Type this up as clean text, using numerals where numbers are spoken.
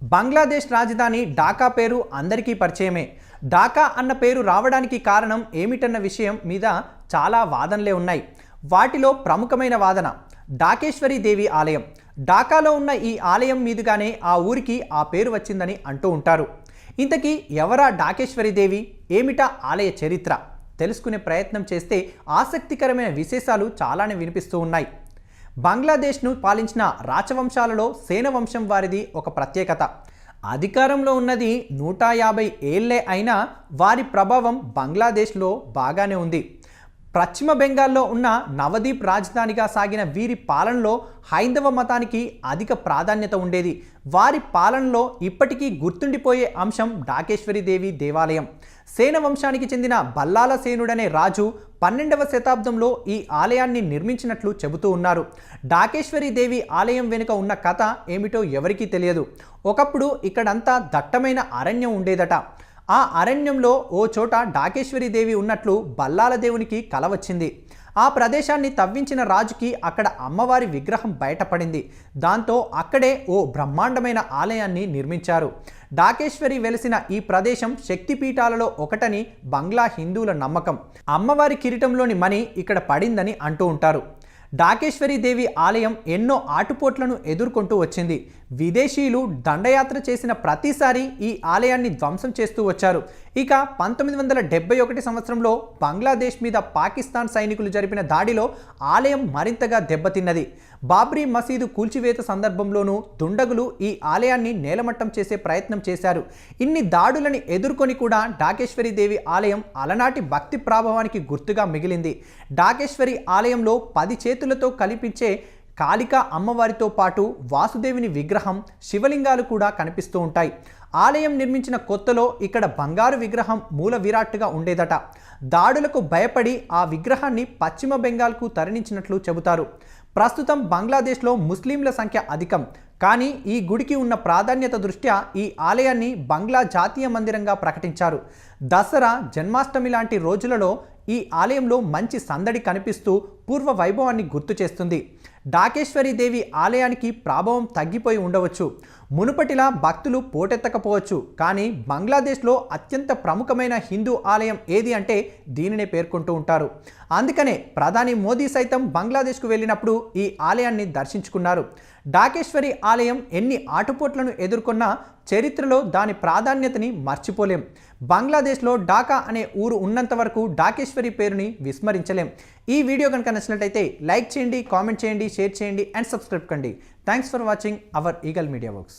బంగ్లాదేశ్ రాజధాని ఢాకా పేరు అందరికీ పరిచయమే. ఢాకా అన్న పేరు రావడానికి కారణం ఏమిటన్న విషయం మీద చాలా వాదనలే ఉన్నాయి. వాటిలో ప్రముఖమైన వాదన ఢాకేశ్వరి దేవి ఆలయం. ఢాకాలో ఉన్న ఈ ఆలయం మీదుగానే ఆ ఊరికి ఆ పేరు వచ్చిందని అంటూ ఉంటారు. ఇంతకీ ఎవరా ఢాకేశ్వరి దేవి, ఏమిటా ఆలయ చరిత్ర తెలుసుకునే ప్రయత్నం చేస్తే ఆసక్తికరమైన విశేషాలు చాలానే వినిపిస్తూ ఉన్నాయి. బంగ్లాదేశ్ను పాలించిన రాచవంశాలలో సేన వంశం వారిది ఒక ప్రత్యేకత. అధికారంలో ఉన్నది 150 ఏళ్లే అయినా వారి ప్రభావం బంగ్లాదేశ్లో బాగానే ఉంది. పశ్చిమ బెంగాల్లో ఉన్న నవదీప్ రాజధానిగా సాగిన వీరి పాలనలో హైందవ మతానికి అధిక ప్రాధాన్యత ఉండేది. వారి పాలనలో ఇప్పటికీ గుర్తుండిపోయే అంశం ఢాకేశ్వరి దేవి దేవాలయం. సేన వంశానికి చెందిన బల్లాల సేనుడనే రాజు 12వ శతాబ్దంలో ఈ ఆలయాన్ని నిర్మించినట్లు చెబుతూ ఉన్నారు. ఢాకేశ్వరి దేవి ఆలయం వెనుక ఉన్న కథ ఏమిటో ఎవరికీ తెలియదు. ఒకప్పుడు ఇక్కడంతా దట్టమైన అరణ్యం ఉండేదట. ఆ అరణ్యంలో ఓ చోట ఢాకేశ్వరి దేవి ఉన్నట్లు బల్లాల దేవునికి కల వచ్చింది. ఆ ప్రదేశాన్ని తవ్వించిన రాజుకి అక్కడ అమ్మవారి విగ్రహం బయటపడింది. దాంతో అక్కడే ఓ బ్రహ్మాండమైన ఆలయాన్ని నిర్మించారు. ఢాకేశ్వరి వెలిసిన ఈ ప్రదేశం శక్తిపీఠాలలో ఒకటని బంగ్లా హిందువుల నమ్మకం. అమ్మవారి కిరీటంలోని మణి ఇక్కడ పడిందని అంటూ ఉంటారు. ఢాకేశ్వరి దేవి ఆలయం ఎన్నో ఆటుపోట్లను ఎదుర్కొంటూ వచ్చింది. విదేశీయులు దండయాత్ర చేసిన ప్రతిసారి ఈ ఆలయాన్ని ధ్వంసం చేస్తూ వచ్చారు. ఇక 1971 సంవత్సరంలో బంగ్లాదేశ్ మీద పాకిస్తాన్ సైనికులు జరిపిన దాడిలో ఆలయం మరింతగా దెబ్బతిన్నది. బాబ్రీ మసీదు కూల్చివేత సందర్భంలోనూ దుండగులు ఈ ఆలయాన్ని నేలమట్టం చేసే ప్రయత్నం చేశారు. ఇన్ని దాడులని ఎదుర్కొని కూడా ఢాకేశ్వరి దేవి ఆలయం అలనాటి భక్తి ప్రభావానికి గుర్తుగా మిగిలింది. ఢాకేశ్వరి ఆలయంలో 10 చేతులతో కనిపించే కాళికా అమ్మవారితో పాటు వాసుదేవుని విగ్రహం, శివలింగాలు కూడా కనిపిస్తూ ఉంటాయి. ఆలయం నిర్మించిన కొత్తలో ఇక్కడ బంగారు విగ్రహం మూల విరాట్టుగా ఉండేదట. దాడులకు భయపడి ఆ విగ్రహాన్ని పశ్చిమ బెంగాల్కు తరలించినట్లు చెబుతారు. ప్రస్తుతం బంగ్లాదేశ్లో ముస్లింల సంఖ్య అధికం. కానీ ఈ గుడికి ఉన్న ప్రాధాన్యత దృష్ట్యా ఈ ఆలయాన్ని బంగ్లా జాతీయ మందిరంగా ప్రకటించారు. దసరా, జన్మాష్టమి లాంటి రోజులలో ఈ ఆలయంలో మంచి సందడి కనిపిస్తూ పూర్వ వైభవాన్ని గుర్తు చేస్తుంది. ఢాకేశ్వరి దేవి ఆలయానికి ప్రభావం తగ్గిపోయి ఉండవచ్చు. మునుపటిలా భక్తులు పోటెత్తకపోవచ్చు. కానీ బంగ్లాదేశ్లో అత్యంత ప్రముఖమైన హిందూ ఆలయం ఏది అంటే దీనినే పేర్కొంటూ ఉంటారు. అందుకనే ప్రధాని మోదీ సైతం బంగ్లాదేశ్కు వెళ్ళినప్పుడు ఈ ఆలయాన్ని దర్శించుకున్నారు. ఢాకేశ్వరి ఆలయం ఎన్ని ఆటుపోట్లను ఎదుర్కొన్నా చరిత్రలో దాని ప్రాధాన్యతని మర్చిపోలేం. బంగ్లాదేశ్లో ఢాకా అనే ఊరు ఉన్నంత వరకు ఢాకేశ్వరి పేరుని విస్మరించలేం. ఈ వీడియో కనుక నచ్చినట్లయితే లైక్ చేయండి, కామెంట్ చేయండి, షేర్ చేయండి అండ్ సబ్స్క్రైబ్ కండి. Thanks for watching our eagle media works.